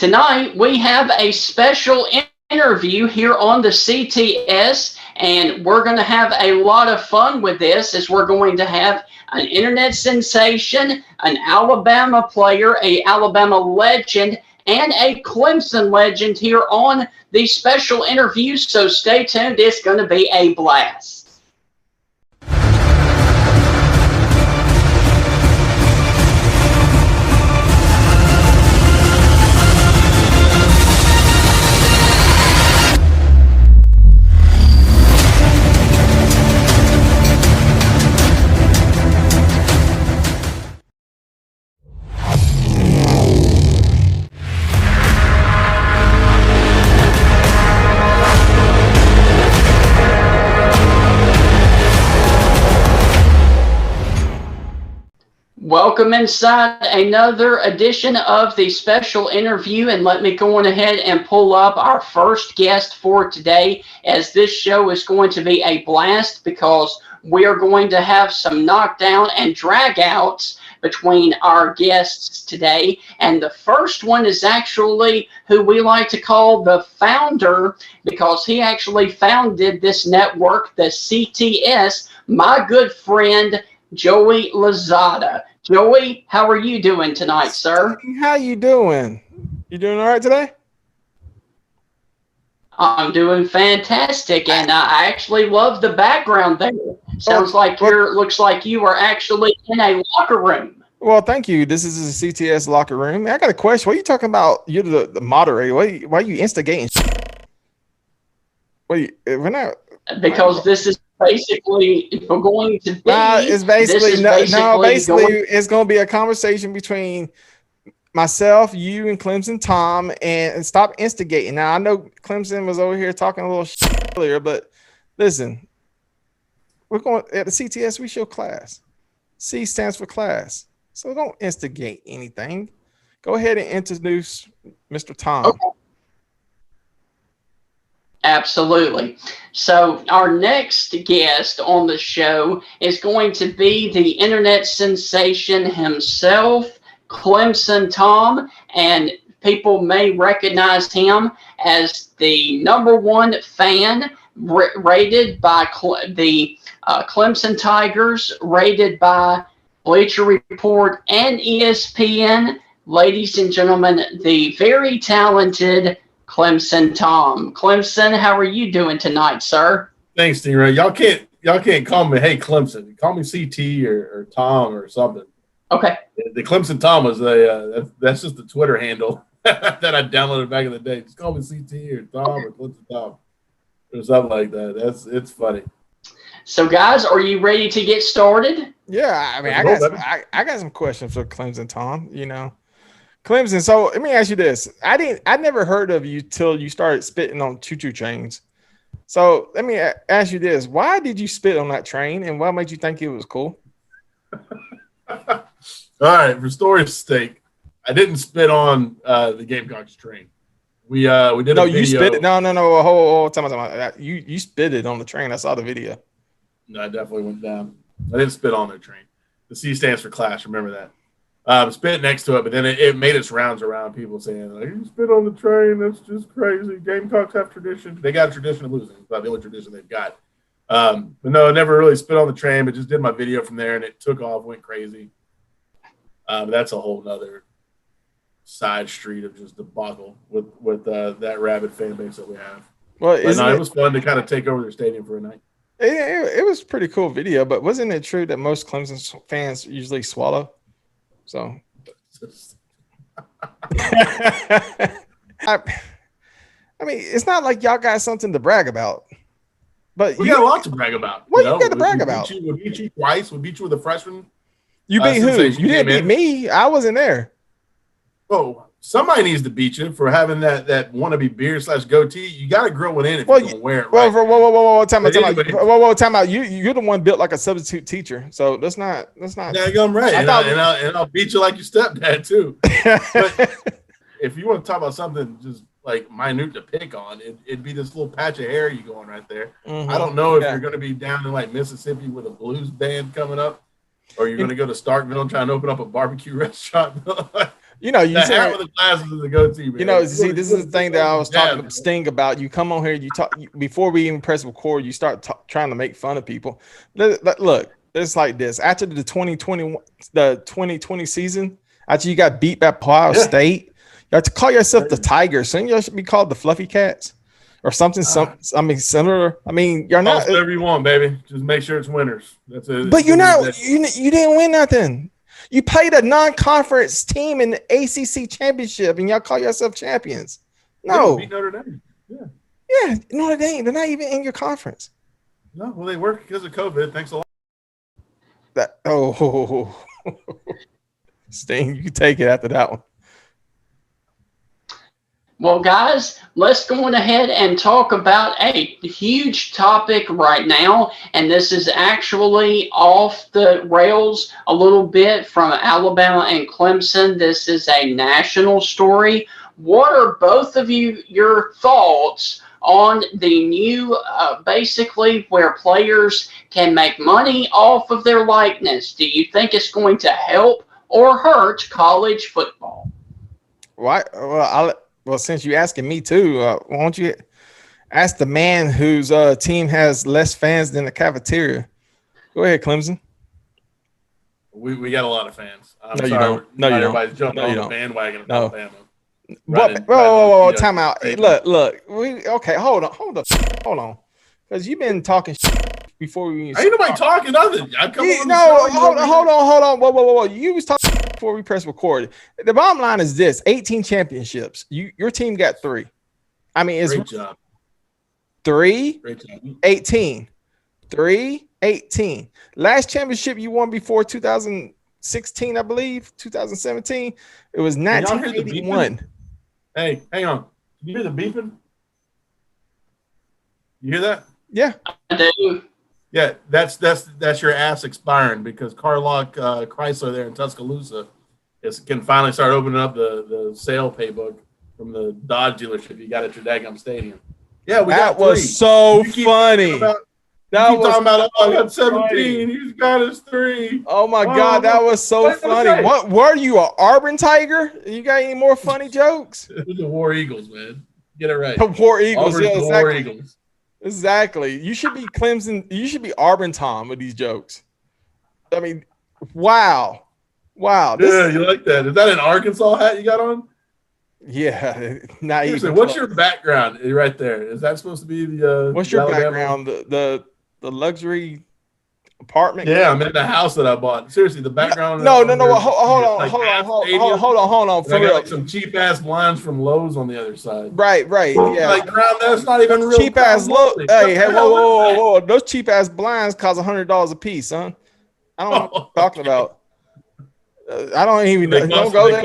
Tonight, we have a special interview here on the CTS, and we're going to have a lot of fun with this as we're going to have an internet sensation, an Alabama player, a Alabama legend, and a Clemson legend here on the special interview. So stay tuned. It's going to be a blast. Welcome inside another edition of the special interview, and let me go on ahead and pull up our first guest for today, as this show is going to be a blast because we are going to have some knockdown and drag-outs between our guests today. And the first one is actually who we like to call the founder, because he actually founded this network, the CTS, my good friend Joey Lozada. Joey, how are you doing tonight, sir? How you doing? You doing all right today? I'm doing fantastic, and I actually love the background there. Sounds like looks like you are actually in a locker room. Well, thank you. This is a CTS locker room. I got a question. What are you talking about? You're the moderator. Why are you instigating? We're not. Because this is basically, if we're going to be, it's basically it's going to be a conversation between myself, you, and Clemson Tom, and stop instigating. Now I know Clemson was over here talking a little earlier, but listen, we're going at the CTS. We show class. C stands for class, so don't instigate anything. Go ahead and introduce Mr. Tom. Okay. Absolutely. So our next guest on the show is going to be the internet sensation himself, Clemson Tom, and people may recognize him as the #1 fan rated by the Clemson Tigers, rated by Bleacher Report and ESPN. Ladies and gentlemen, the very talented Clemson Tom. Clemson, how are you doing tonight, sir? Thanks, D-Ray. Y'all can't call me, hey, Clemson. Call me CT or Tom or something. Okay. The Clemson Tom was that's just the Twitter handle that I downloaded back in the day. Just call me CT or Tom or Clemson Tom or something like that. It's funny. So, guys, are you ready to get started? Yeah, I mean, I got some questions for Clemson Tom, Clemson, so let me ask you this. I never heard of you till you started spitting on choo-choo trains. So let me ask you this. Why did you spit on that train, and what made you think it was cool? All right, for story's sake, I didn't spit on the Gamecocks train. We did a video. You spit it. No. Hold time. You spit it on the train. I saw the video. No, I definitely went down. I didn't spit on their train. The C stands for class. Remember that. Spit next to it, but then it made its rounds around, people saying, like, you spit on the train, that's just crazy. Gamecocks have tradition. They got a tradition of losing. It's about the only tradition they've got. But no, I never really spit on the train, but just did my video from there, and it took off, went crazy. That's a whole nother side street of just debacle with that rabid fan base that we have. Well, it was fun to kind of take over their stadium for a night. It was a pretty cool video, but wasn't it true that most Clemson fans usually swallow? So, I mean, it's not like y'all got something to brag about, but we got a lot to brag about. What you got to brag about? We beat you twice. We beat you with a freshman. You beat who? You didn't beat me. I wasn't there. Oh, somebody needs to beat you for having that wannabe beard / goatee. You got to grow it in if you're gonna wear it right. Whoa, time out. You're the one built like a substitute teacher, so that's not. Yeah, I'm right, and I'll beat you like your stepdad too. But if you want to talk about something just like minute to pick on, it'd be this little patch of hair you going right there. Mm-hmm. I don't know if you're going to be down in like Mississippi with a blues band coming up, or you're going to go to Starkville and try and open up a barbecue restaurant. You know, you the say, hat with the glasses is the goatee, man. You know, see, this is the thing that I was talking to Sting about. You come on here, you talk before we even press record. You start trying to make fun of people. Look, it's like this. After the 2020 season, after you got beat by Ohio State, you have to call yourself the Tigers. Shouldn't you should be called the Fluffy Cats or something? Similar. I mean, you're not whatever you want, baby. Just make sure it's winners. That's it. But you're not. You didn't win nothing. You played a non-conference team in the ACC championship, and y'all call yourself champions. No, beat Notre Dame. Yeah, Notre Dame. They're not even in your conference. No, well, they work because of COVID. Thanks a lot. Sting, you can take it after that one. Well, guys, let's go on ahead and talk about a huge topic right now, and this is actually off the rails a little bit from Alabama and Clemson. This is a national story. What are both of your thoughts on the new, basically where players can make money off of their likeness? Do you think it's going to help or hurt college football? Why? Well, since you're asking me too, why don't you ask the man whose team has less fans than the cafeteria? Go ahead, Clemson. We got a lot of fans. No, you don't. No, you don't. Everybody's jumping on the bandwagon of Alabama. Whoa, time out. Hey, look. Hold on. Because you've been talking before we. Ain't nobody talking nothing. Hold on. Whoa. You was talking before we press record. The bottom line is this: 18 championships. Your team got 3. I mean, it's great job. 3, 18. 3, 18. Last championship you won before 2016, I believe, 2017. It was 1981. Hey, hang on. You hear the beeping? You hear that? Yeah. I do. Yeah, that's your ass expiring because Carlock Chrysler there in Tuscaloosa can finally start opening up the sale paybook from the Dodge dealership you got at your daggum stadium. Yeah, that was so funny. Talking about I got 17. He's got his 3. Oh my God, that was so funny. What were you, an Auburn Tiger? You got any more funny jokes? The War Eagles, man. Get it right. The War Eagles, Auburn's exactly. War Eagles. Exactly. You should be Clemson. You should be Auburn Tom with these jokes. I mean, wow. Yeah, you like that? Is that an Arkansas hat you got on? Yeah. Not even. What's your background right there? Is that supposed to be the? What's your background? The luxury apartment? Yeah, I'm in the house that I bought. Seriously, the background. No. Hold on. For real, some cheap ass blinds from Lowe's on the other side. Right. Yeah. Like ground, that's not even real. Cheap ass Lowe's. Hey, whoa! Those cheap ass blinds cost $100 a piece, son. I don't know what you're talking about. I don't even know. Don't go there.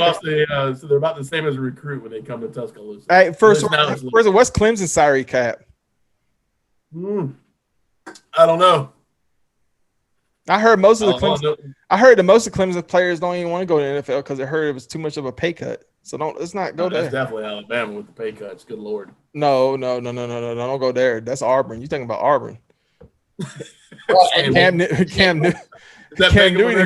So they're about the same as a recruit when they come to Tuscaloosa. Hey, first of all, what's Clemson's salary cap? I don't know. I heard most of the Clemson players don't even want to go to the NFL because they heard it was too much of a pay cut. So let's not go there. That's definitely Alabama with the pay cuts. Good Lord. No. Don't go there. That's Auburn. You thinking about Auburn? Cam Newton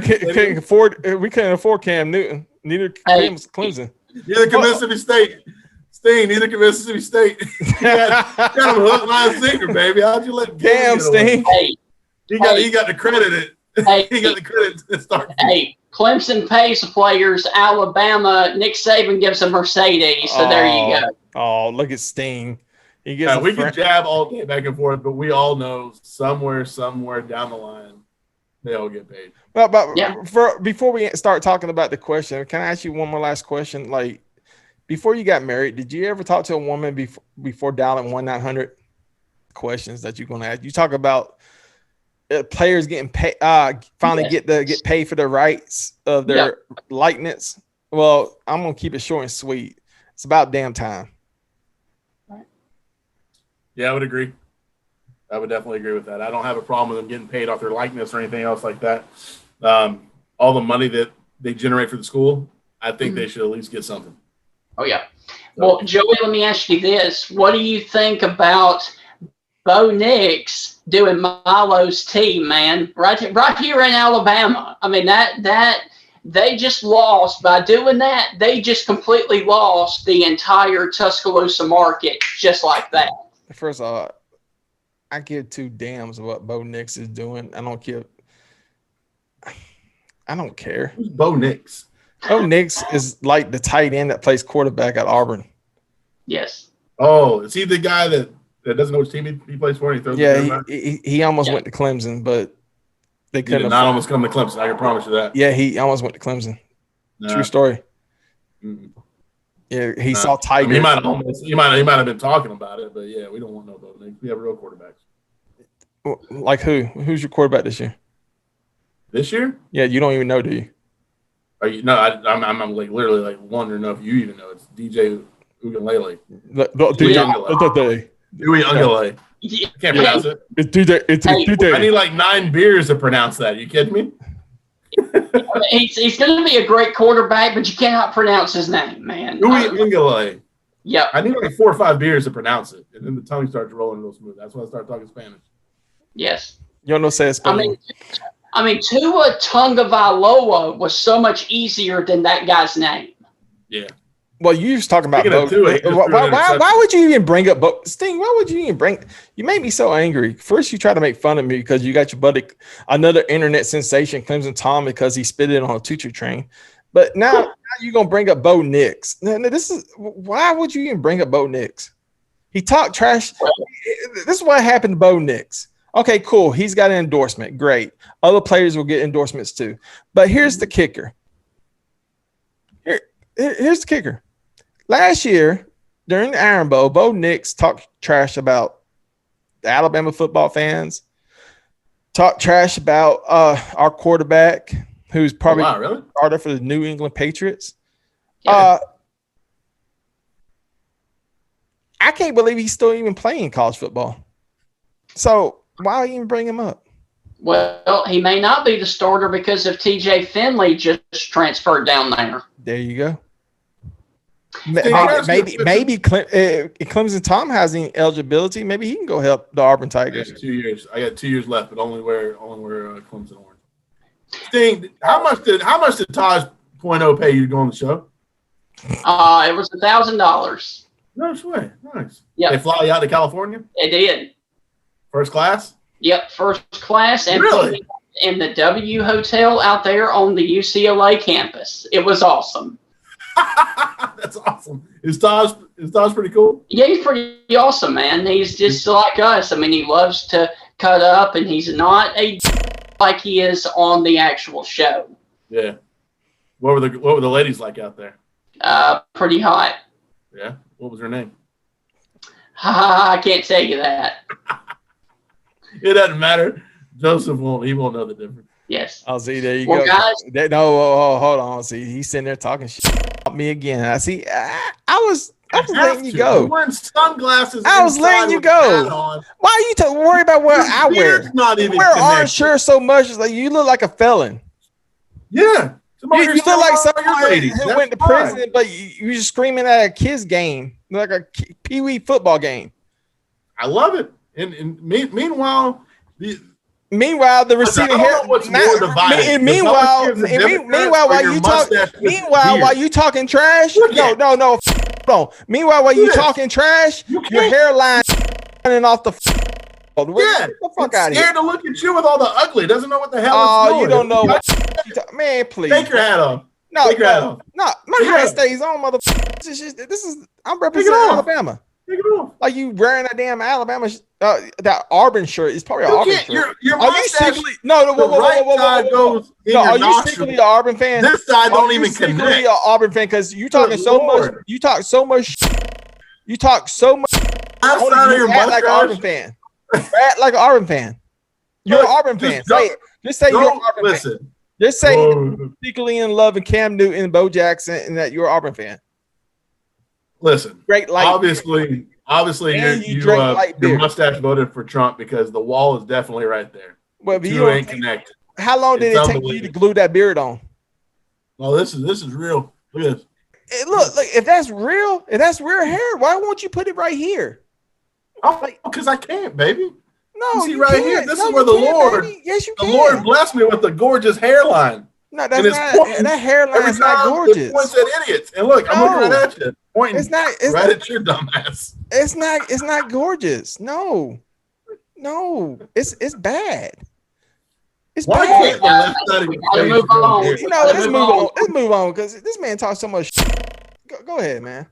can't afford. We couldn't afford Cam Newton. Neither Clemson. Neither can Mississippi State. Sting. Neither can Mississippi State. you got him hook, line, sinker, baby. How'd you let Cam Sting? He got the credit. He got the credit to start. Hey, Clemson pays the players. Alabama, Nick Saban gives a Mercedes. So there you go. Oh, look at Sting. He gives. We can jab all day back and forth, but we all know somewhere down the line, they all get paid. Before we start talking about the question, can I ask you one more last question? Like, before you got married, did you ever talk to a woman before dialing 1-900? Questions that you're going to ask. You talk about players getting paid, finally get paid for the rights of their likeness. Well, I'm gonna keep it short and sweet. It's about damn time. Yeah, I would agree. I would definitely agree with that. I don't have a problem with them getting paid off their likeness or anything else like that. All the money that they generate for the school, I think they should at least get something. Oh yeah. Well, Joey, let me ask you this: what do you think about Bo Nix doing Milo's team, man? Right here in Alabama. I mean, that they just lost. By doing that, they just completely lost the entire Tuscaloosa market just like that. First of all, I give two damns what Bo Nix is doing. I don't care. Who's Bo Nix? Bo Nix is like the tight end that plays quarterback at Auburn. Yes. Oh, is he the guy that doesn't know which team he plays for? And he throws he almost went to Clemson, but they couldn't. He did not almost come to Clemson. I can promise you that. Yeah, he almost went to Clemson. Nah. True story. Mm-mm. Yeah, he saw Tiger. He might have been talking about it, but yeah, we don't want no Bo Nix. We have real quarterbacks. Like who? Who's your quarterback this year? This year? Yeah, you don't even know, do you? Are you? No, I'm like literally like wondering if you even know. It's DJ Ugalele. Dewey Ungale. Yeah. I can't pronounce it. It's DJ. It's DJ. I need like 9 beers to pronounce that. You kidding me? He's going to be a great quarterback, but you cannot pronounce his name, man. Dewey Ungale. Yep. I need like 4 or 5 beers to pronounce it, and then the tongue starts rolling real smooth. That's when I start talking Spanish. Yes. You don't know say Spanish. I mean, Tua Tagovailoa was so much easier than that guy's name. Yeah. Well, you just talking about Bo. Why would you even bring up Bo? Sting, why would you even bring? You made me so angry. First, you tried to make fun of me because you got your buddy, another internet sensation, Clemson Tom, because he spit it on a teacher train. But now you're gonna bring up Bo Nix. Why would you even bring up Bo Nix? He talked trash. This is what happened to Bo Nix. Okay, cool. He's got an endorsement. Great. Other players will get endorsements too. But here's the kicker. Here's the kicker. Last year, during the Iron Bowl, Bo Nix talked trash about the Alabama football fans, talked trash about our quarterback, who's probably starter for the New England Patriots. Yeah. I can't believe he's still even playing college football. So why even bring him up? Well, he may not be the starter because of TJ Finley just transferred down there. There you go. Maybe Clemson Tom has any eligibility. Maybe he can go help the Auburn Tigers. 2 years. I got 2 years left, but only wear Clemson orange. Sting, how much did Taj .0 pay you to go on the show? It was $1,000. No way. Nice. Yeah. They fly you out to California? It did. First class? Yep, first class, and really? In the W Hotel out there on the UCLA campus. It was awesome. That's awesome. Is Taj pretty cool? Yeah, he's pretty awesome, man. He's just like us. I mean, he loves to cut up, and he's not a like he is on the actual show. Yeah. What were the ladies like out there? Pretty hot. Yeah. What was her name? I can't tell you that. It doesn't matter. Joseph won't know the difference. Yes. Oh, see, there you go. Guys, hold on. See, he's sitting there talking shit about me again. I see. I was letting you go. You're wearing sunglasses. I was letting you go. Why are you worry about what I wear? Not even wear orange shirt so much. It's like you look like a felon. Yeah. You look like somebody who went to prison, but you're just screaming at a kid's game, like a pee-wee football game. I love it. And meanwhile, the receiving hair. While you talking trash. No. Meanwhile, while you talking trash, your hairline running off the. Yeah, get the fuck out of here. Scared to look at you with all the ugly. Doesn't know what the hell. Oh, you don't know. Man, please. Take your hat off. No, take your hat off. No, my hat stays on, motherfucker. I'm representing Alabama. Take it off. Like you wearing that damn Alabama, that Auburn shirt is probably an Auburn shirt. Are you secretly? No, whoa. Are you secretly an Auburn fan? This side don't even connect. Secretly an Auburn fan because you talking so much. You talk so much. You talk so much. You act like an Auburn fan. Act like an Auburn fan. You're an Auburn fan. Say it. Just say you're an Auburn fan. Just say you're secretly in love with Cam Newton and Bo Jackson and that you're an Auburn fan. Listen, great light. Obviously, your mustache voted for Trump because the wall is definitely right there. Well, you ain't connected. How long did it take you to glue that beard on? Oh, this is real. Look at this. Look, if that's real hair, why won't you put it right here? Oh, because I can't, baby. No, you see right here. This is where the Lord. Baby. Yes, you can. The Lord blessed me with a gorgeous hairline. No, that's not. That hairline's not gorgeous. Points at idiots. And look, I'm looking right at you. Pointing it's not at your dumbass. It's not gorgeous. No, it's bad. It's Why bad. can't the left side of your face move on. here? You know, let's move on because this man talks so much. Go ahead, man.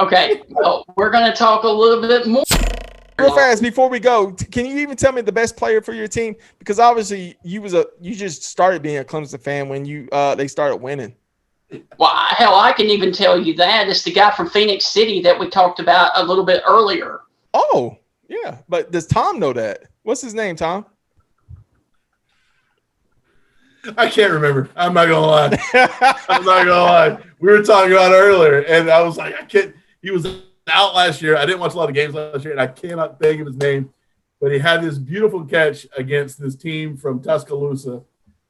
Okay, well, we're going to talk a little bit more. Real fast before we go, can you even tell me the best player for your team? Because obviously you just started being a Clemson fan when they started winning. Well, hell, I can even tell you that. It's the guy from Phoenix City that we talked about a little bit earlier. Oh, yeah. But does Tom know that? What's his name, Tom? I can't remember. I'm not gonna lie. We were talking about it earlier, and I was like, I can't. He was out last year. I didn't watch a lot of games last year, and I cannot think of his name. But he had this beautiful catch against this team from Tuscaloosa.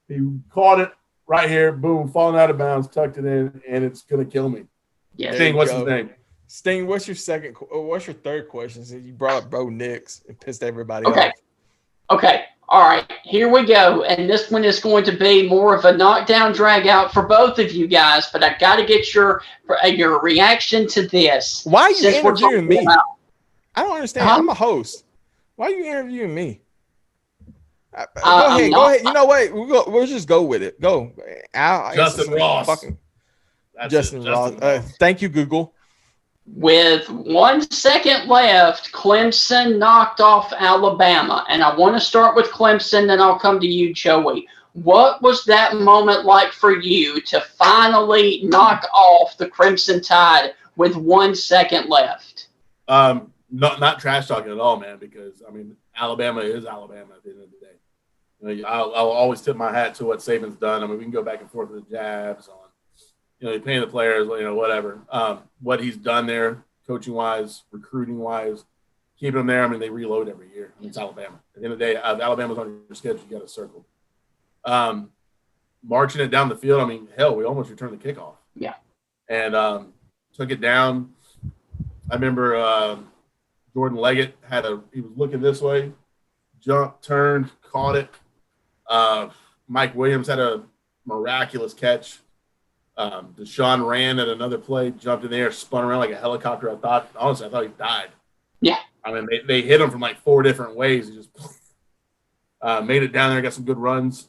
He caught it right here, boom, falling out of bounds, tucked it in, and it's gonna kill me. Yeah. Sting, what's his name? Sting, what's your third question? Since you brought up Bo Nix and pissed everybody off. Okay. All right, here we go. And this one is going to be more of a knockdown drag out for both of you guys, but I got to get your reaction to this. Why are you interviewing me? I don't understand. I'm a host. Why are you interviewing me? Go ahead. You know what? We'll just go with it. Go. Justin Ross. Justin Ross. Thank you, Google. With 1 second left, Clemson knocked off Alabama. And I want to start with Clemson, then I'll come to you, Joey. What was that moment like for you to finally knock off the Crimson Tide with 1 second left? Not trash talking at all, man, because, I mean, Alabama is Alabama at the end of the day. You know, I'll always tip my hat to what Saban's done. I mean, we can go back and forth with the jabs on, you're paying the players, whatever. What he's done there, coaching-wise, recruiting-wise, keeping them there. I mean, they reload every year. I mean, it's Alabama. At the end of the day, Alabama's on your schedule. You got to circle. Marching it down the field, I mean, hell, we almost returned the kickoff. Yeah. And took it down. I remember Jordan Leggett he was looking this way, jumped, turned, caught it. Mike Williams had a miraculous catch. Deshaun ran at another play, jumped in the air, spun around like a helicopter. Honestly, I thought he died. Yeah. I mean, they hit him from like 4 different ways. He just made it down there, got some good runs.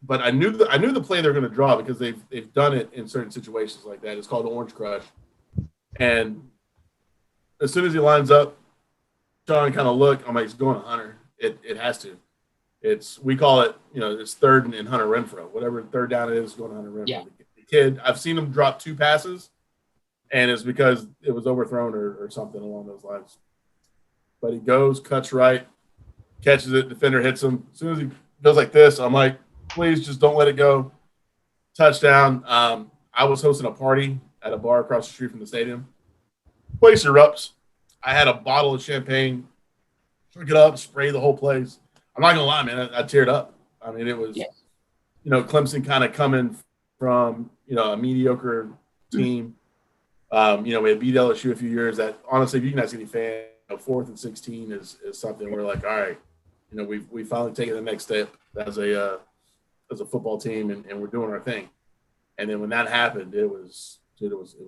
But I knew the play they're going to draw because they've done it in certain situations like that. It's called Orange Crush. And as soon as he lines up, Sean kind of look. I'm like, he's going to Hunter. It has to. We call it, it's third and Hunter Renfro. Whatever third down it is, going to Hunter Renfro. Yeah. Kid, I've seen him drop 2 passes, and it's because it was overthrown or something along those lines. But he goes, cuts right, catches it, defender hits him. As soon as he goes like this, I'm like, please just don't let it go. Touchdown. I was hosting a party at a bar across the street from the stadium. Place erupts. I had a bottle of champagne, drink it up, spray the whole place. I'm not going to lie, man, I teared up. I mean, it was, Clemson kind of coming from, a mediocre team. We had beat LSU a few years that, honestly, if you can ask any fan, 4th and 16 is something we're like, all right, we've finally taken the next step as a football team, and we're doing our thing. And then when that happened, it was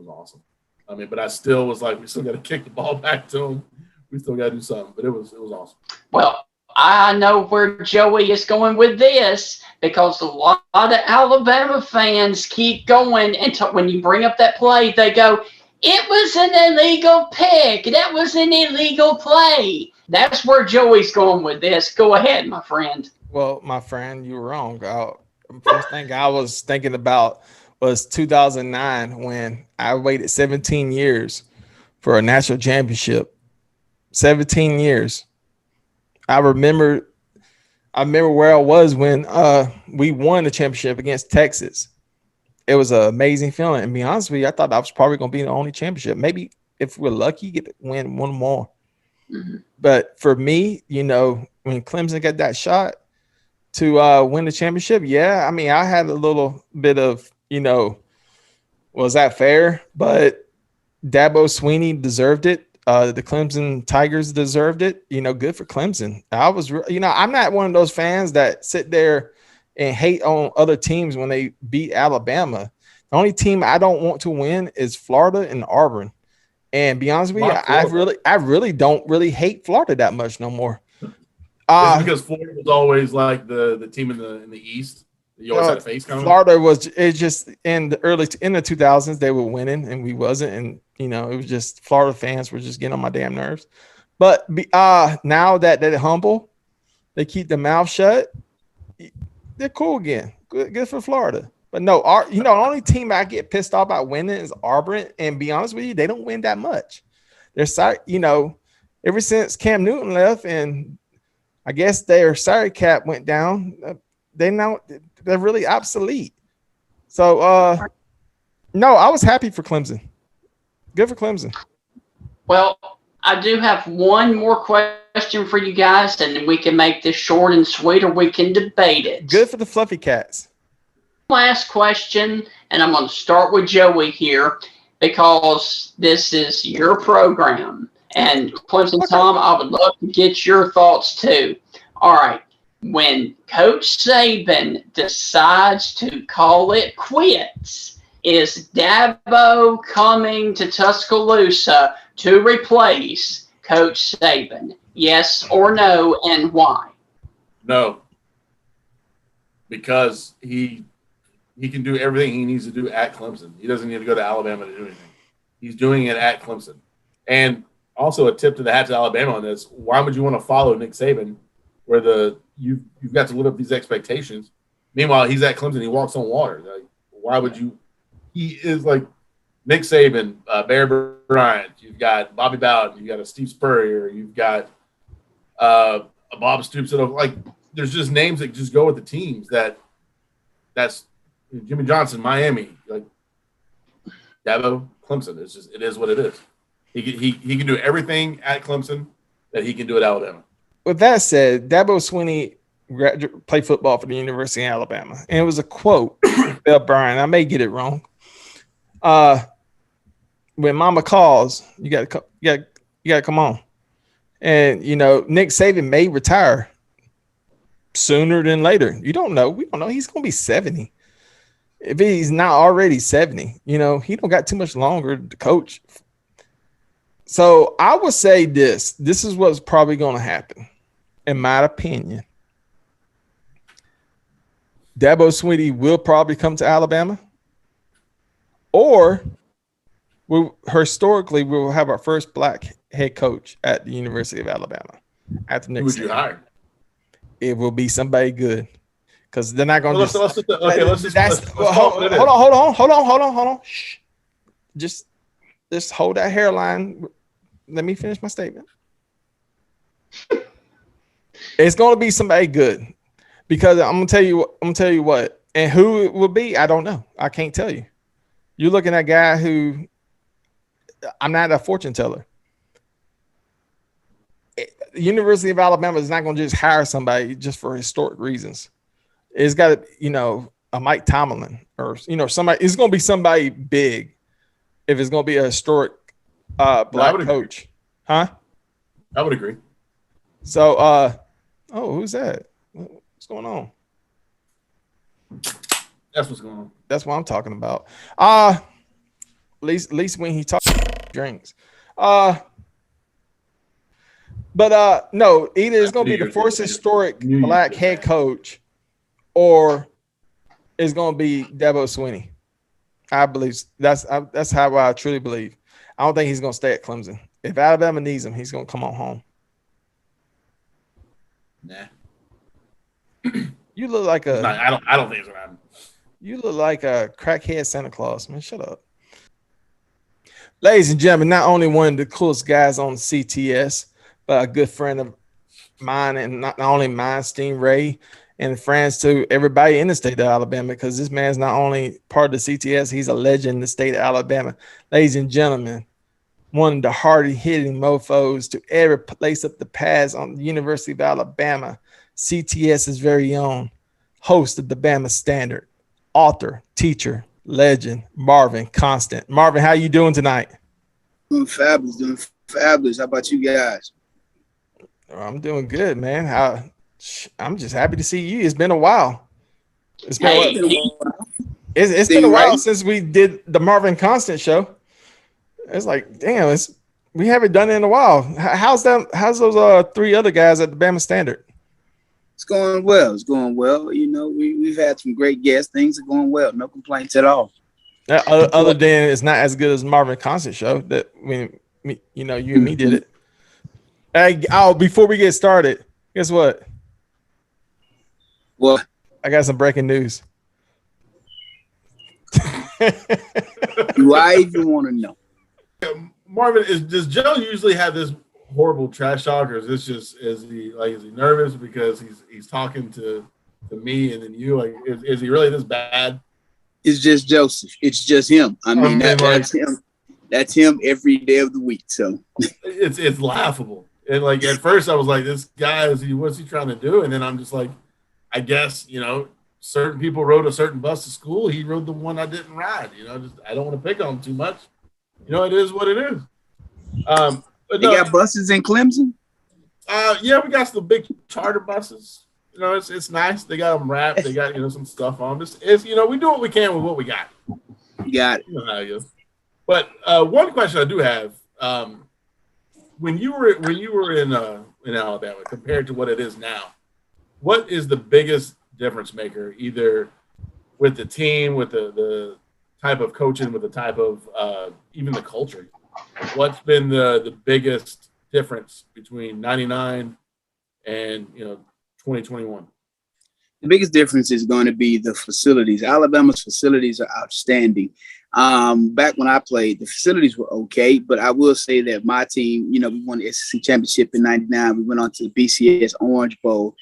awesome. I mean, but I still was like, we still got to kick the ball back to them. We still got to do something. But it was awesome. Well, I know where Joey is going with this because a lot of Alabama fans keep going. And when you bring up that play, they go, it was an illegal pick. That was an illegal play. That's where Joey's going with this. Go ahead, my friend. Well, my friend, you were wrong. First thing I was thinking about was 2009 when I waited 17 years for a national championship. 17 years. I remember where I was when we won the championship against Texas. It was an amazing feeling. And to be honest with you, I thought I was probably going to be the only championship. Maybe if we're lucky, get to win one more. Mm-hmm. But for me, when Clemson got that shot to win the championship, I mean, I had a little bit of, was that fair? But Dabo Swinney deserved it. The Clemson Tigers deserved it. Good for Clemson. I'm not one of those fans that sit there and hate on other teams when they beat Alabama. The only team I don't want to win is Florida and Auburn. And be honest with you, I really don't really hate Florida that much no more. Is it because Florida was always like the team in the East that you always had to face? Florida was just in the 2000s they were winning and we wasn't, and it was just Florida fans were just getting on my damn nerves. But now that they're humble, they keep their mouth shut. They're cool again. Good for Florida. But no, the only team I get pissed off about winning is Auburn. And be honest with you, they don't win that much. They're sorry, ever since Cam Newton left, and I guess their salary cap went down. They're really obsolete. So no, I was happy for Clemson. Good for Clemson. Well, I do have one more question for you guys, and we can make this short and sweet, or we can debate it. Good for the Fluffy Cats. Last question, and I'm going to start with Joey here because this is your program. And Clemson Tom, I would love to get your thoughts too. All right. When Coach Saban decides to call it quits, is Dabo coming to Tuscaloosa to replace Coach Saban? Yes or no, and why? No. Because he can do everything he needs to do at Clemson. He doesn't need to go to Alabama to do anything. He's doing it at Clemson. And also a tip to the hat to Alabama on this, why would you want to follow Nick Saban where you've got to live up these expectations? Meanwhile, he's at Clemson, he walks on water. Like, why would you? He is like Nick Saban, Bear Bryant, you've got Bobby Bowden, you've got a Steve Spurrier, you've got a Bob Stoops. Like, there's just names that just go with the teams that's Jimmy Johnson, Miami, like Dabo, Clemson. It is what it is. He can do everything at Clemson that he can do at Alabama. With that said, Dabo Swinney played football for the University of Alabama, and it was a quote. Bill Bryan, I may get it wrong. When Mama calls, you got to come on. And Nick Saban may retire sooner than later. You don't know. We don't know. He's going to be 70. If he's not already 70, he don't got too much longer to coach. So I would say this is what's probably going to happen, in my opinion. Dabo Swinney will probably come to Alabama, or historically we will have our first black head coach at the University of Alabama. At the next, who would you hire? It will be somebody good, because they're not going to. Hold on. Shh. Just hold that hairline. Let me finish my statement. It's going to be somebody good, because I'm gonna tell you what, and who it will be, I don't know. I can't tell you. You're looking at a guy who, I'm not a fortune teller. The University of Alabama is not going to just hire somebody just for historic reasons. It's got to, a Mike Tomlin or somebody. It's going to be somebody big if it's going to be a historic black coach, huh? I would agree. So, who's that? What's going on? That's what's going on. That's what I'm talking about. At least when he talks drinks. But no, either it's going to be the first historic black head coach, or it's going to be Dabo Swinney. I believe that's how I truly believe. I don't think he's going to stay at Clemson. If Alabama needs him, he's going to come on home. Nah. You look like a. I don't think it's going to happen. You look like a crackhead Santa Claus, man. Shut up. Ladies and gentlemen, not only one of the coolest guys on CTS, but a good friend of mine, and not only mine, Steen Ray, and friends to everybody in the state of Alabama, because this man's not only part of the CTS, he's a legend in the state of Alabama. Ladies and gentlemen, one of the hard-hitting mofos to ever lace up the pads on the University of Alabama, CTS's very own, host of the Bama Standard, author, teacher, legend, Marvin Constant. Marvin, how you doing tonight? Doing fabulous. How about you guys? I'm doing good, man. I'm just happy to see you. It's been a while. It's been a while since we did the Marvin Constant show. It's like, damn, we haven't done it in a while. How's those 3 other guys at the Bama Standard? It's going well. You know, we've had some great guests. Things are going well. No complaints at all. Other than it's not as good as Marvin Constant show. That you and me did it. Hey, before we get started, guess what? What? I got some breaking news. Do I even want to know? Marvin, does Joe usually have this horrible trash talk, or is this just is he nervous because he's talking to me and then you? Like, is he really this bad? It's just Joseph. It's just him. I mean, that's him. That's him every day of the week. So it's laughable. And like at first I was like, this guy what's he trying to do? And then I'm just like, I guess, you know, certain people rode a certain bus to school. He rode the one I didn't ride. You know, I don't want to pick on him too much. You know, it is what it is. But they got buses in Clemson? Yeah, we got some big charter buses. You know, it's nice. They got them wrapped. They got, you know, some stuff on them. It's you know, we do what we can with what we got. Got it. You know how it is. But one question I do have, when you were in Alabama compared to what it is now, what is the biggest difference maker, either with the team, with the type of coaching, with the type of even the culture? What's been the biggest difference between 99 and 2021? The biggest difference is going to be the facilities. Alabama's facilities are outstanding. Back when I played, the facilities were okay, but I will say that my team, you know, we won the SEC championship in '99. We went on to the BCS Orange Bowl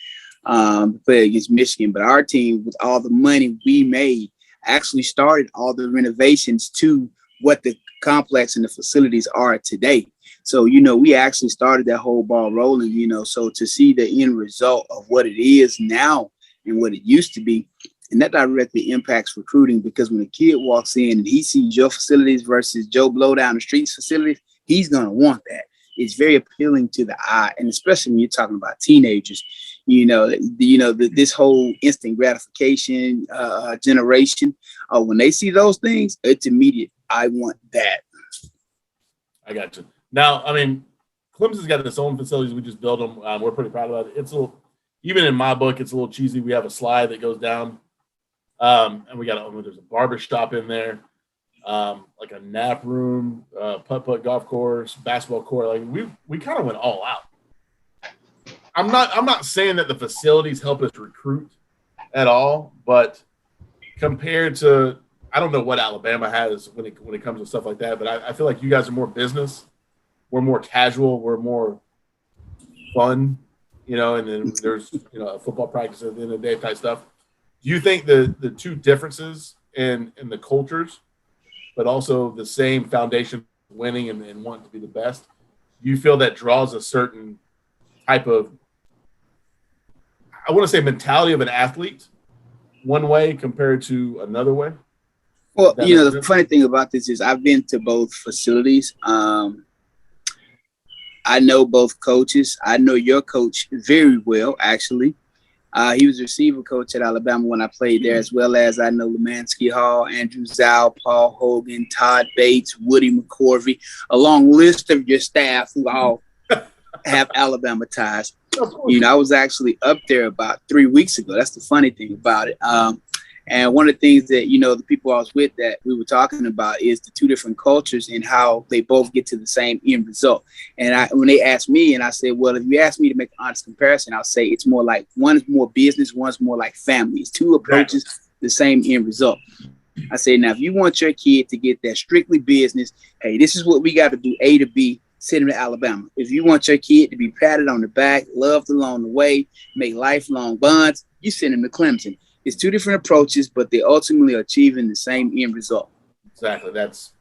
to play against Michigan. But our team, with all the money we made, actually started all the renovations to what the complex and the facilities are today. So, you know, we actually started that whole ball rolling, you know, so to see the end result of what it is now and what it used to be, and that directly impacts recruiting, because when a kid walks in and he sees your facilities versus Joe Blow down the streets facilities, he's going to want that. It's very appealing to the eye, and especially when you're talking about teenagers, this whole instant gratification generation. When they see those things, it's immediate. I want that. I got you. Now, I mean, Clemson's got its own facilities. We just built them. We're pretty proud about it. It's a little, even in my book, it's a little cheesy. We have a slide that goes down, and we got there's a barber shop in there, like a nap room, putt-putt golf course, basketball court. Like we kind of went all out. I'm not saying that the facilities help us recruit at all, but compared to, I don't know what Alabama has when it comes to stuff like that, but I feel like you guys are more business. We're more casual. We're more fun, you know, and then there's, you know, a football practice at the end of the day type stuff. Do you think the two differences in the cultures, but also the same foundation of winning and wanting to be the best, do you feel that draws a certain type of, I want to say, mentality of an athlete one way compared to another way? Well, you know, the funny thing about this is I've been to both facilities. I know both coaches. I know your coach very well, actually. He was a receiver coach at Alabama when I played there, as well as I know Lemansky Hall, Andrew Zhao, Paul Hogan, Todd Bates, Woody McCorvey, a long list of your staff who all have Alabama ties. You know, I was actually up there about 3 weeks ago. That's the funny thing about it. And one of the things that, you know, the people I was with that we were talking about is the two different cultures and how they both get to the same end result. And when they asked me, and I said, well, if you ask me to make an honest comparison, I'll say it's more like one's more business, one's more like family. It's two approaches, the same end result. I say, now, if you want your kid to get that strictly business, hey, this is what we got to do, A to B, send him to Alabama. If you want your kid to be patted on the back, loved along the way, make lifelong bonds, you send him to Clemson. It's two different approaches, but they ultimately are achieving the same end result. Exactly. That's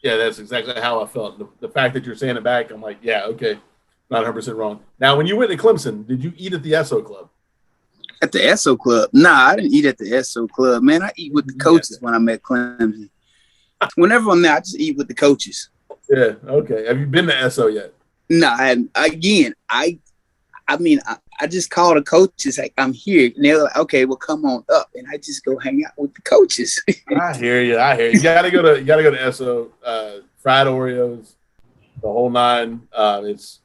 exactly how I felt. The fact that you're saying it back, I'm like, yeah, okay, not 100% wrong. Now, when you went to Clemson, did you eat at the SO Club? At the SO Club? Nah, I didn't eat at the SO Club, man. I eat with the coaches when I'm at Clemson. Whenever I'm there, I just eat with the coaches. Yeah, okay. Have you been to SO yet? No, I hadn't. Again, I just call the coaches like I'm here, and they're like, okay, well, come on up, and I just go hang out with the coaches. I hear you. You gotta go to SO, fried Oreos, the whole nine. It's.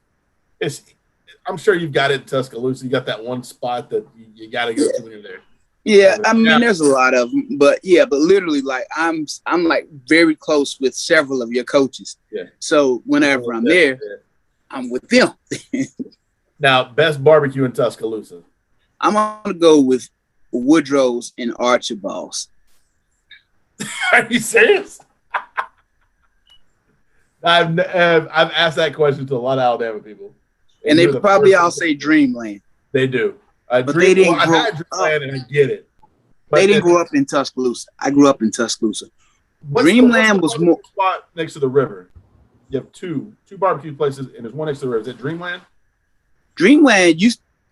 I'm sure you've got it in Tuscaloosa. You got that one spot that you got to go to when you're there. Yeah, I mean, there's a lot of them, but literally, like I'm like very close with several of your coaches. Yeah. So whenever I'm there, I'm with them. Now, best barbecue in Tuscaloosa. I'm gonna go with Woodrow's and Archibald's. Are you serious? I've asked that question to a lot of Alabama people, and they probably all say Dreamland. They do. But they didn't grow up. And I get it. But they didn't grow up in Tuscaloosa. I grew up in Tuscaloosa. What's Dreamland was more spot next to the river. You have two barbecue places, and there's one next to the river. Is it Dreamland? Dreamland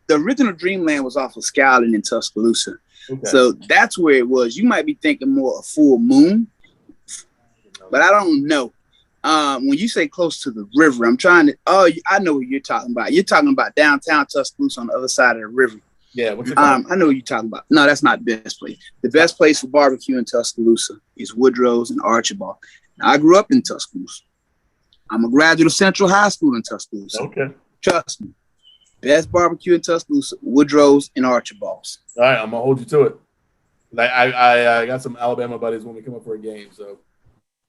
the original Dreamland was off of Skyline in Tuscaloosa. Okay. So that's where it was. You might be thinking more of Full Moon, but I don't know. When you say close to the river, I know what you're talking about. You're talking about downtown Tuscaloosa on the other side of the river. Yeah, what's it called? I know what you're talking about. No, that's not the best place. The best place for barbecue in Tuscaloosa is Woodrow's and Archibald. Now, I grew up in Tuscaloosa. I'm a graduate of Central High School in Tuscaloosa. Okay. Trust me. Best barbecue in Tuscaloosa, Woodrow's and Archibald's. All right, I'm going to hold you to it. I got some Alabama buddies when we come up for a game, so.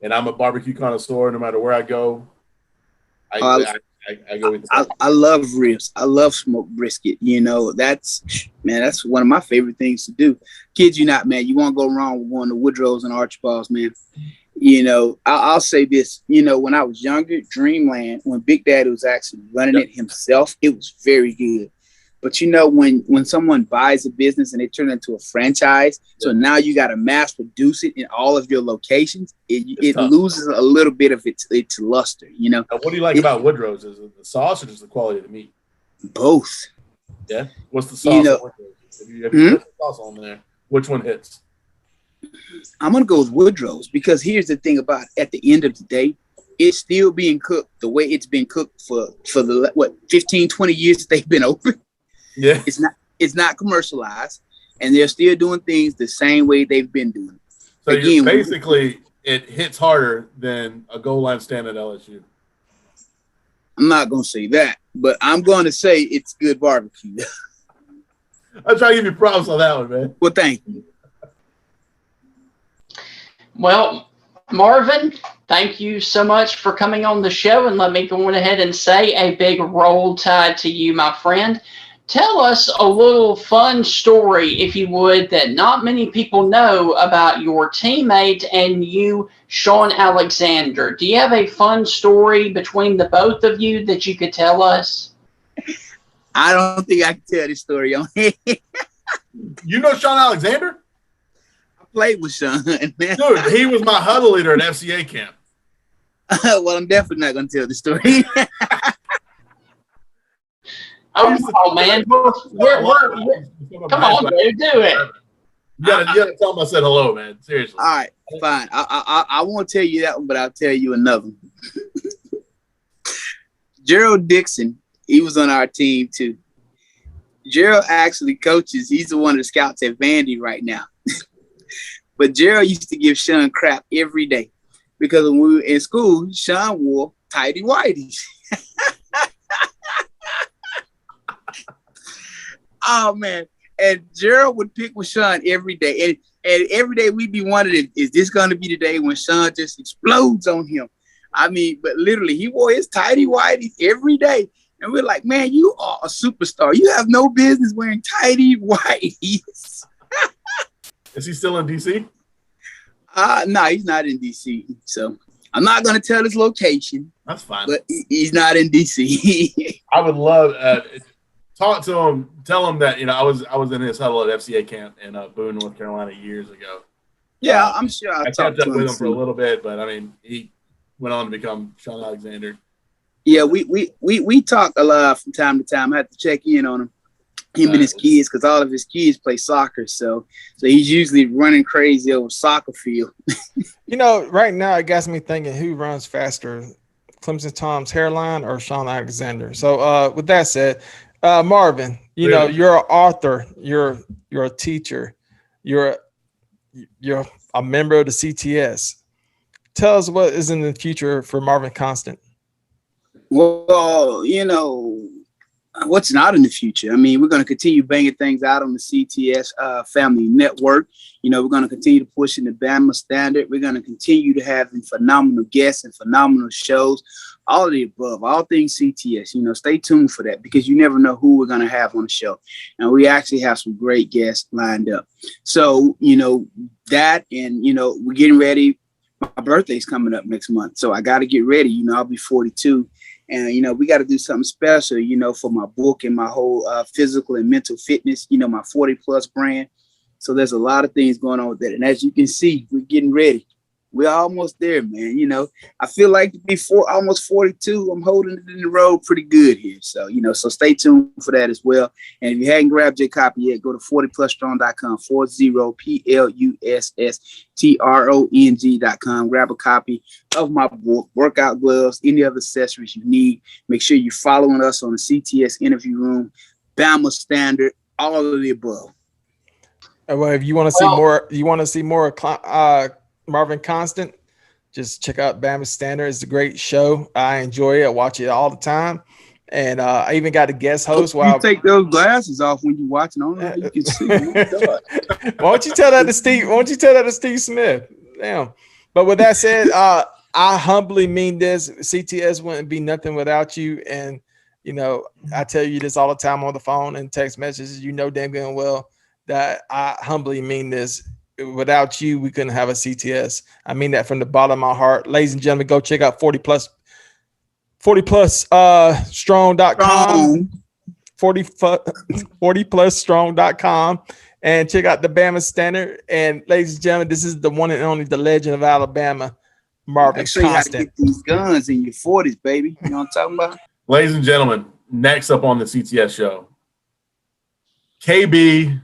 And I'm a barbecue connoisseur. No matter where I go, I go with the I love ribs. I love smoked brisket. You know, that's one of my favorite things to do. Kid you not, man. You won't go wrong with going to Woodrow's and Archibald's, man. You know, I'll say this. You know, when I was younger, Dreamland, when Big Daddy was actually running it himself, it was very good. But you know, when someone buys a business and they turn it into a franchise, so now you got to mass produce it in all of your locations, it loses a little bit of its luster, you know. Now, what do you like about Woodrow's? Is it the sauce or just the quality of the meat? Both. Yeah. What's the sauce? You know, if you put the sauce on there, which one hits? I'm gonna go with Woodrow's because here's the thing about at the end of the day, it's still being cooked the way it's been cooked for the 15, 20 years that they've been open. Yeah, it's not commercialized, and they're still doing things the same way they've been doing. So again, basically, it hits harder than a goal line stand at LSU. I'm not gonna say that, but I'm gonna say it's good barbecue. I'll try to give you props on that one, man. Well, thank you. Well, Marvin, thank you so much for coming on the show, and let me go on ahead and say a big Roll Tide to you, my friend. Tell us a little fun story, if you would, that not many people know about your teammate and you, Sean Alexander. Do you have a fun story between the both of you that you could tell us? I don't think I can tell this story on here. You know Sean Alexander? I played with Sean. Dude, he was my huddle leader at FCA camp. Well, I'm definitely not going to tell the story. Oh man, come on, dude, do it. You gotta tell him I said hello, man. Seriously. All right, fine. I won't tell you that one, but I'll tell you another one. Gerald Dixon, he was on our team too. Gerald actually coaches. He's the one of the scouts at Vandy right now. But Gerald used to give Sean crap every day because when we were in school, Sean wore tighty whities. Oh man! And Gerald would pick with Sean every day, and every day we'd be wondering, is this going to be the day when Sean just explodes on him? I mean, but literally, he wore his tighty whities every day, and we're like, man, you are a superstar. You have no business wearing tighty whities. Is he still in DC? No, he's not in DC. So I'm not going to tell his location. That's fine. But he's not in DC. I would love. Talk to him. Tell him that I was in his huddle at FCA camp in Boone, North Carolina years ago. Yeah, I'm sure I kept up with him for a little bit, but I mean, he went on to become Sean Alexander. Yeah, we talk a lot from time to time. I have to check in on him and his kids, because all of his kids play soccer. So he's usually running crazy over soccer field. Right now it got me thinking, who runs faster, Clemson Tom's hairline or Sean Alexander? So with that said. Marvin, you're an author, you're a teacher, you're a member of the CTS. Tell us what is in the future for Marvin Constant. Well, what's not in the future? I mean, we're going to continue banging things out on the CTS family network. We're going to continue to push in the Bama standard. We're going to continue to have phenomenal guests and phenomenal shows, all of the above, all things CTS. Stay tuned for that because you never know who we're going to have on the show. And we actually have some great guests lined up. So, that and, we're getting ready. My birthday's coming up next month. So I got to get ready. I'll be 42. And, we got to do something special, for my book and my whole physical and mental fitness, my 40 plus brand. So there's a lot of things going on with that. And as you can see, we're getting ready. We're almost there, man. I feel like to be almost 42, I'm holding it in the road pretty good here. So, so stay tuned for that as well. And if you hadn't grabbed your copy yet, go to 40plusstrong.com, 40plusstrong.com. Grab a copy of my book, workout gloves, any other accessories you need. Make sure you're following us on the CTS interview room, Bama Standard, all of the above. Well, if you want to see more, Marvin Constant, just check out Bama Standard. It's a great show. I enjoy it. I watch it all the time. And I even got a guest host. You take those glasses off when you're watching on there. You can see. Why don't you tell that to Steve? Why don't you tell that to Steve Smith? Damn. But with that said, I humbly mean this. CTS wouldn't be nothing without you. And, I tell you this all the time on the phone and text messages. Damn good and well that I humbly mean this. Without you, we couldn't have a CTS. I mean that from the bottom of my heart. Ladies and gentlemen, go check out 40plusstrong.com, 40plusstrong.com, and check out the Bama Standard. And ladies and gentlemen, this is the one and only, the legend of Alabama, Marvin Constant. You how to get these guns in your 40s, baby. You know what I'm talking about? Ladies and gentlemen, next up on the CTS show, KB,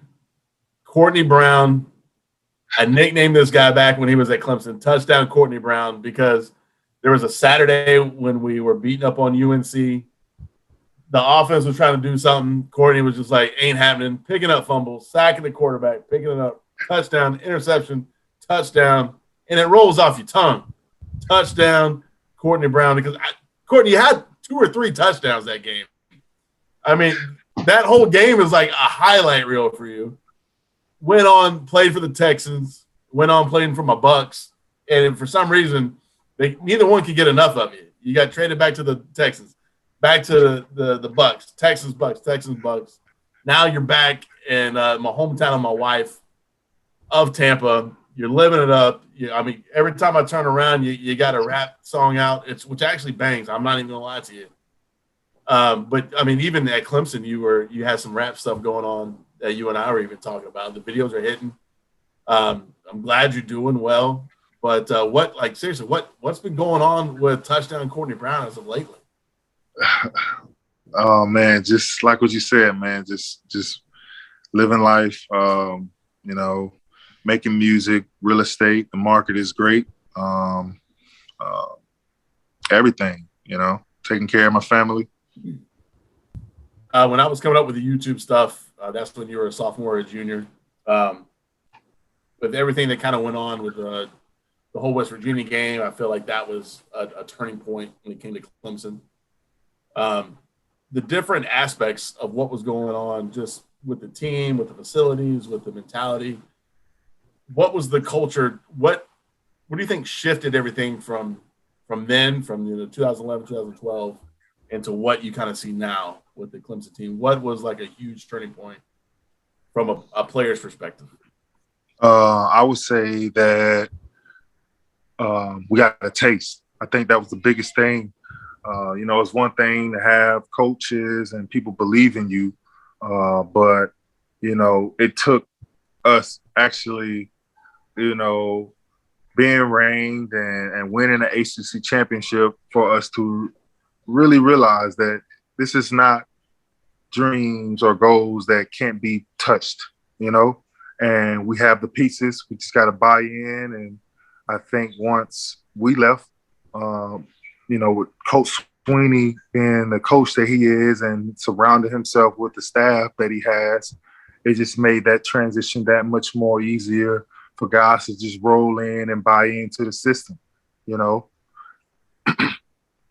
Kourtnei Brown. I nicknamed this guy back when he was at Clemson, Touchdown Kourtnei Brown, because there was a Saturday when we were beating up on UNC. The offense was trying to do something. Kourtnei was just like, ain't happening, picking up fumbles, sacking the quarterback, picking it up, touchdown, interception, touchdown, and it rolls off your tongue. Touchdown, Kourtnei Brown, because Kourtney, you had 2 or 3 touchdowns that game. I mean, that whole game is like a highlight reel for you. Went on, played for the Texans, went on playing for my Bucks, and for some reason, neither one could get enough of you. You got traded back to the Texans, back to the Bucks, Texans, Bucks. Now you're back in my hometown of my wife, of Tampa. You're living it up. Every time I turn around, you got a rap song out, which actually bangs. I'm not even gonna lie to you. But even at Clemson, you had some rap stuff going on that you and I were even talking about. The videos are hitting. I'm glad you're doing well. But seriously, what's been going on with Touchdown Kourtnei Brown as of lately? Oh man, just like what you said, man. Just living life. Making music, real estate. The market is great. Everything. Taking care of my family. When I was coming up with the YouTube stuff, that's when you were a sophomore or a junior. With everything that kind of went on with the whole West Virginia game, I feel like that was a turning point when it came to Clemson. The different aspects of what was going on just with the team, with the facilities, with the mentality. What was the culture? What do you think shifted everything from then, from 2011, 2012, into what you kind of see now with the Clemson team? What was like a huge turning point from a player's perspective? I would say that we got a taste. I think that was the biggest thing. It's one thing to have coaches and people believe in you, but it took us actually, being ranked and winning the ACC championship for us to really realize that this is not dreams or goals that can't be touched, and we have the pieces. We just got to buy in. And I think once we left, with Coach Sweeney being the coach that he is and surrounding himself with the staff that he has, it just made that transition that much more easier for guys to just roll in and buy into the system. You know,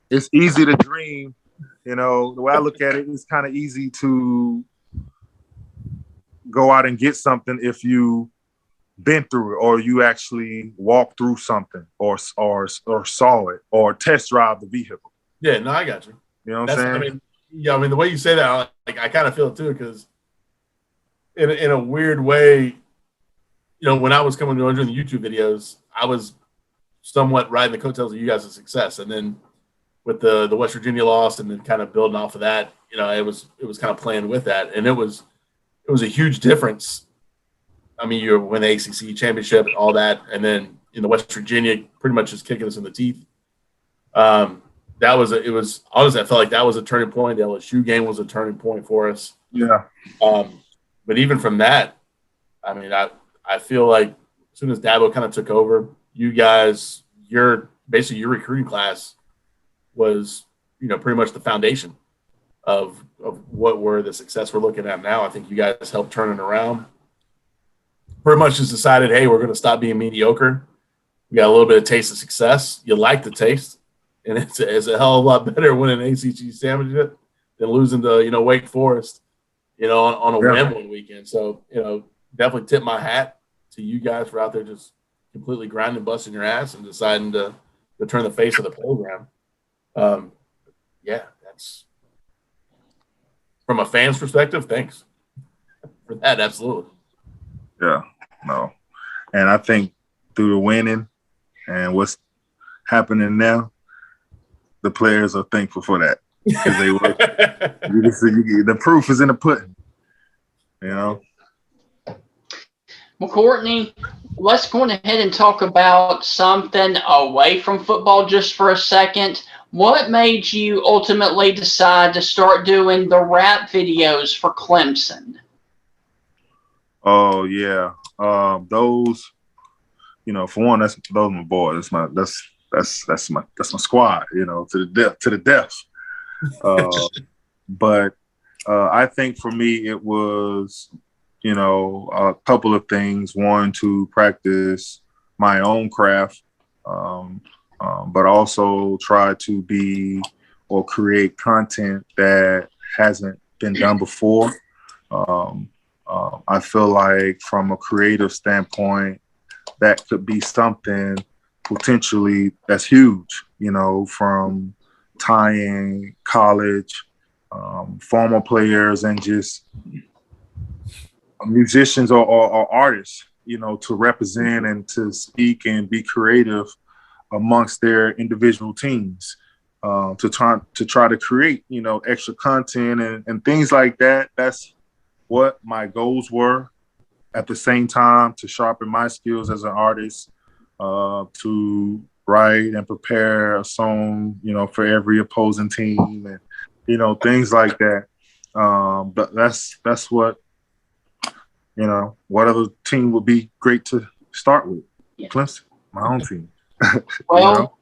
it's easy to dream. You know, the way I look at it, it's kind of easy to go out and get something if you been through it or you actually walked through something or saw it or test drive the vehicle. Yeah, no, I got you. You know what I'm saying? I mean, the way you say that, like, I kind of feel it too, because in a weird way, you know, when I was coming to doing the YouTube videos, I was somewhat riding the coattails of you guys' success, and then with the West Virginia loss, and then kind of building off of that, you know, it was kind of playing with that, and it was a huge difference. I mean, you win the ACC championship and all that, and then in the West Virginia, pretty much just kicking us in the teeth. It was honestly, I felt like that was a turning point. The LSU game was a turning point for us. Yeah. But even from that, I mean, I feel like as soon as Dabo kind of took over, you guys, your recruiting class was, you know, pretty much the foundation of what we're the success we're looking at now. I think you guys helped turn it around. Pretty much just decided, hey, we're going to stop being mediocre. We got a little bit of taste of success. You like the taste. And it's a hell of a lot better winning an ACC championship than losing to, you know, Wake Forest, you know, on a whim one weekend. So, you know, definitely tip my hat to you guys for out there just completely grinding, busting your ass, and deciding to turn the face of the program. Yeah, that's from a fan's perspective. Thanks for that. Absolutely. Yeah, no. And I think through the winning and what's happening now, the players are thankful for that. Because they were, the proof is in the pudding. You know? Well, Kourtnei, let's go ahead and talk about something away from football just for a second. What made you ultimately decide to start doing the rap videos for Clemson? Oh yeah, those. You know, for one, those are my boys. That's my squad. You know, to the death. But I think for me it was, you know, a couple of things. One, to practice my own craft, but also try to be or create content that hasn't been done before. I feel like from a creative standpoint, that could be something potentially that's huge, you know, from tying college, former players, and just musicians or artists, you know, to represent and to speak and be creative amongst their individual teams, to try to create, you know, extra content and things like that. That's what my goals were. At the same time, to sharpen my skills as an artist, to write and prepare a song, you know, for every opposing team, and, you know, things like that. But that's what, you know, what other team would be great to start with? Yeah. Clemson, my own team. Well, you know?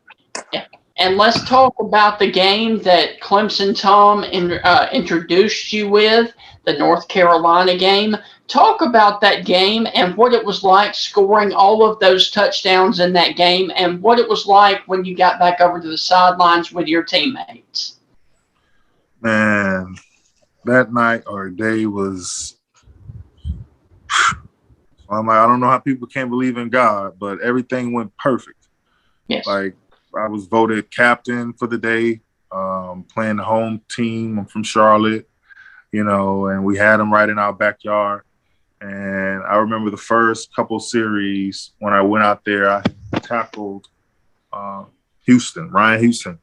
Yeah. And let's talk about the game that Clemson Tom introduced you with, the North Carolina game. Talk about that game and what it was like scoring all of those touchdowns in that game, and what it was like when you got back over to the sidelines with your teammates. Man, that night or day was I'm like, I don't know how people can't believe in God, but everything went perfect. Yes. Like, I was voted captain for the day, playing the home team. I'm from Charlotte, you know, and we had them right in our backyard. And I remember the first couple series when I went out there, I tackled Ryan Houston.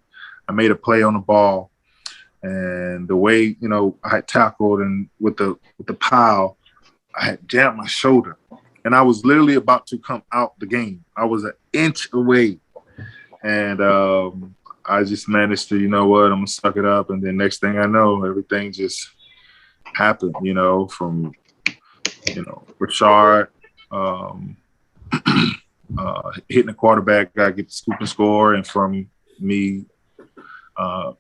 I made a play on the ball, and the way, you know, I had tackled and with the pile, I had jammed my shoulder, and I was literally about to come out the game. I was an inch away, and I just managed to, you know what, I'm gonna suck it up. And then next thing I know, everything just happened, you know, from, you know, Richard hitting the quarterback, I get the scoop and score, and from me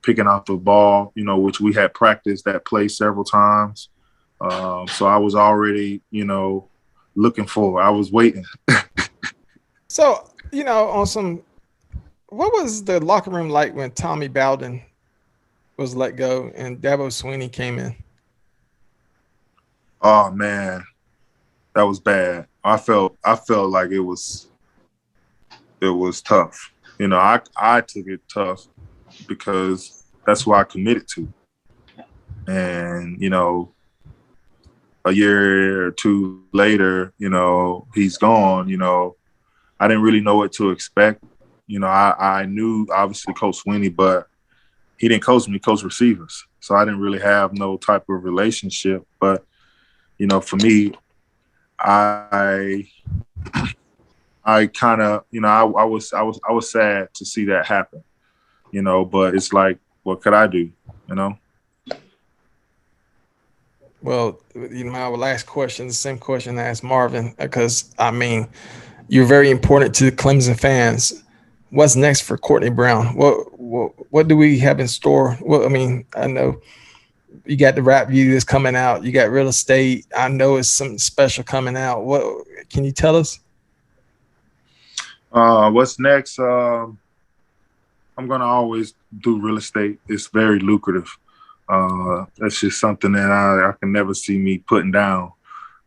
picking out the ball, you know, which we had practiced that play several times. So I was already, you know, looking forward. I was waiting. So, you know, what was the locker room like when Tommy Bowden was let go and Dabo Swinney came in? Oh man, that was bad. I felt like it was tough. You know, I took it tough because that's what I committed to. And, you know, a year or two later, you know, he's gone, you know, I didn't really know what to expect. You know, I knew obviously Coach Swinney, but he didn't coach me, he coached receivers. So I didn't really have no type of relationship. But, you know, for me, I kind of, you know, I was sad to see that happen, you know, but it's like, what could I do, you know? Well, you know, my last question, the same question I asked Marvin, because, I mean, you're very important to the Clemson fans. What's next for Kourtnei Brown? What do we have in store? Well, I mean, I know you got the rap view that's coming out. You got real estate. I know it's something special coming out. What can you tell us? What's next? I'm gonna always do real estate. It's very lucrative. That's just something that I can never see me putting down.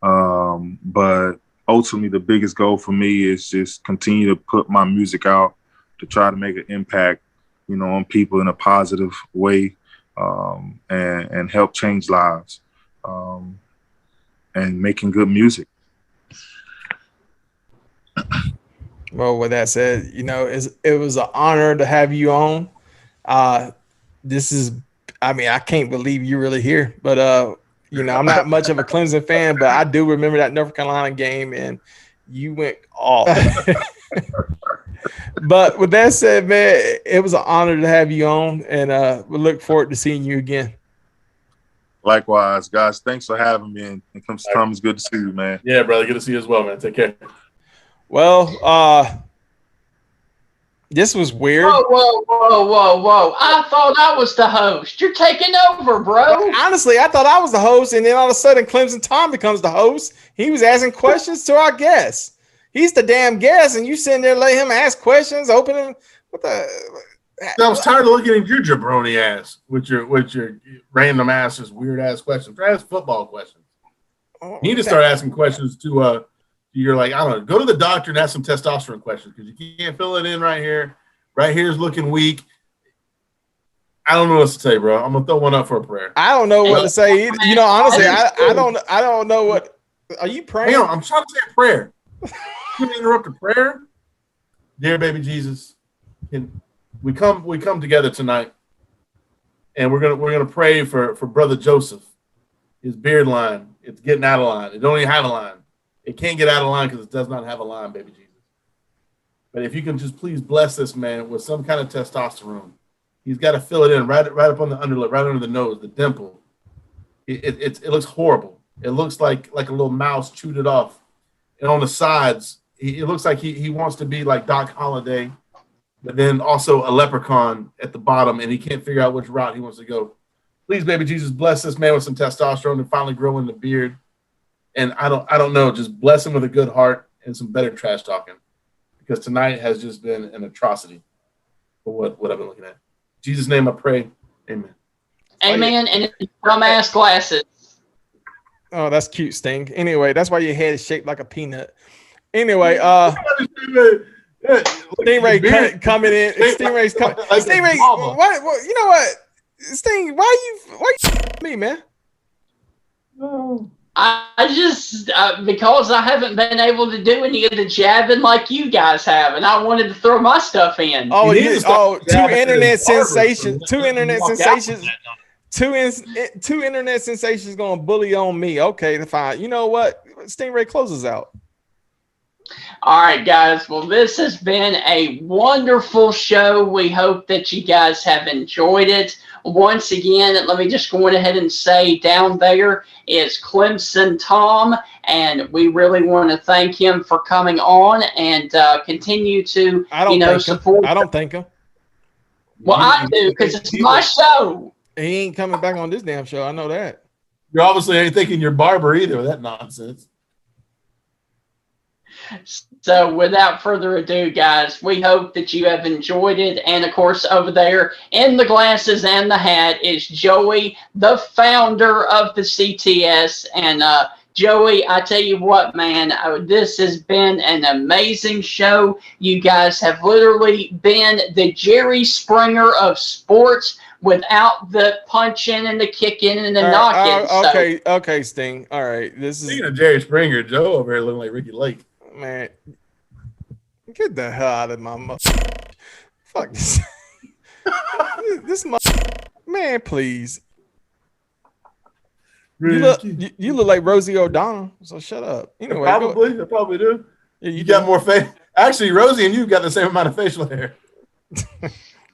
But ultimately, the biggest goal for me is just continue to put my music out to try to make an impact, you know, on people in a positive way, and help change lives, and making good music. Well, with that said, you know, it was an honor to have you on. This is, I mean, I can't believe you're really here, but you know, I'm not much of a Clemson fan, but I do remember that North Carolina game, and you went off. But with that said, man, it was an honor to have you on, and we look forward to seeing you again. Likewise, guys. Thanks for having me. And Clemson Tom, it's good to see you, man. Yeah, brother. Good to see you as well, man. Take care. Well, this was weird. Whoa. I thought I was the host. You're taking over, bro. Well, honestly, I thought I was the host, and then all of a sudden Clemson Tom becomes the host. He was asking questions to our guests. He's the damn guest, and you sitting there letting him ask questions, opening what the I was tired of looking at your jabroni ass with your random asses, weird ass questions. Try to ask football questions. You need to start asking questions to you're like, I don't know, go to the doctor and ask some testosterone questions because you can't fill it in right here. Right here is looking weak. I don't know what to say, bro. I'm gonna throw one up for a prayer. I don't know what to say. You know, honestly, I don't know what. Are you praying? Hang on, I'm trying to say a prayer. You interrupt a prayer, dear baby Jesus. We come together tonight, and we're gonna pray for brother Joseph. His beard line, it's getting out of line. It don't even have a line. It can't get out of line because it does not have a line, baby Jesus. But if you can just please bless this man with some kind of testosterone. He's got to fill it in right up on the underlip, right under the nose, the dimple. It looks horrible. It looks like a little mouse chewed it off. And on the sides, it looks like he wants to be like Doc Holliday, but then also a leprechaun at the bottom, and he can't figure out which route he wants to go. Please, baby Jesus, bless this man with some testosterone and finally grow in the beard. And I don't know, just bless him with a good heart and some better trash talking, because tonight has just been an atrocity for what I've been looking at. In Jesus' name I pray, amen. Amen, and dumbass glasses. Oh, that's cute, Sting. Anyway, that's why your head is shaped like a peanut. Anyway, Stingray coming in. Stingray's coming. Stingray, what? You know what? Sting, why you me, man? No. I just because I haven't been able to do any of the jabbing like you guys have, and I wanted to throw my stuff in. Oh, two internet sensations. Two internet sensations gonna bully on me. Okay, fine. You know what? Stingray closes out. All right, guys. Well, this has been a wonderful show. We hope that you guys have enjoyed it. Once again, let me just go ahead and say down there is Clemson Tom, and we really want to thank him for coming on and continue to, support. I don't thank him. Well, I do because it's my show. He ain't coming back on this damn show. I know that. You obviously ain't thinking you're Barber either with that nonsense. So without further ado, guys, we hope that you have enjoyed it. And, of course, over there in the glasses and the hat is Joey, the founder of the CTS. And, Joey, I tell you what, man, this has been an amazing show. You guys have literally been the Jerry Springer of sports without the punching and the kicking and the knocking. Okay, Sting. All right. Speaking of Jerry Springer, Joe over here looking like Ricky Lake. Man, get the hell out of my mouth. Fuck this. Man, please. You look like Rosie O'Donnell, so shut up. Anyway, I probably do. Yeah, you got more face. Actually, Rosie and you got the same amount of facial hair.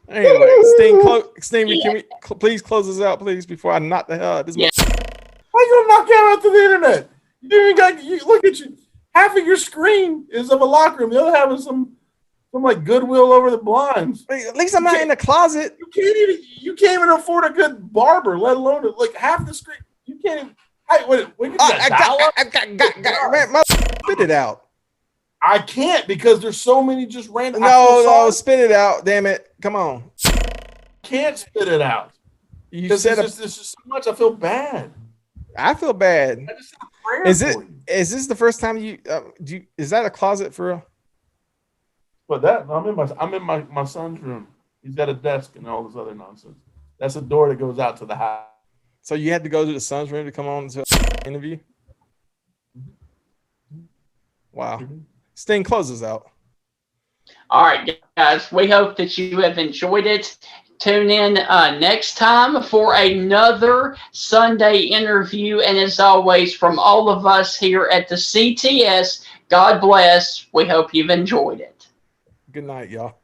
Anyway, Sting, can we please close this out, please, before I knock the hell out of this? Why you gonna knock out to the internet? You look at you. Half of your screen is of a locker room. The other half is some like Goodwill over the blinds. At least I'm not in the closet. You can't even afford a good barber, let alone like half the screen. You can't even. Hey, wait, man, spit it out. I can't because there's so many just random. No, spit it out. Damn it! Come on. Can't spit it out. You said there's just so much. I feel bad. I feel bad. I just said a prayer Is this the first time you is that a closet for real? But I'm in my son's room. He's got a desk and all this other nonsense. That's a door that goes out to the house. So you had to go to the son's room to come on to an interview? Wow. Sting closes out. All right, guys. We hope that you have enjoyed it. Tune in next time for another Sunday interview. And as always, from all of us here at the CTS, God bless. We hope you've enjoyed it. Good night, y'all.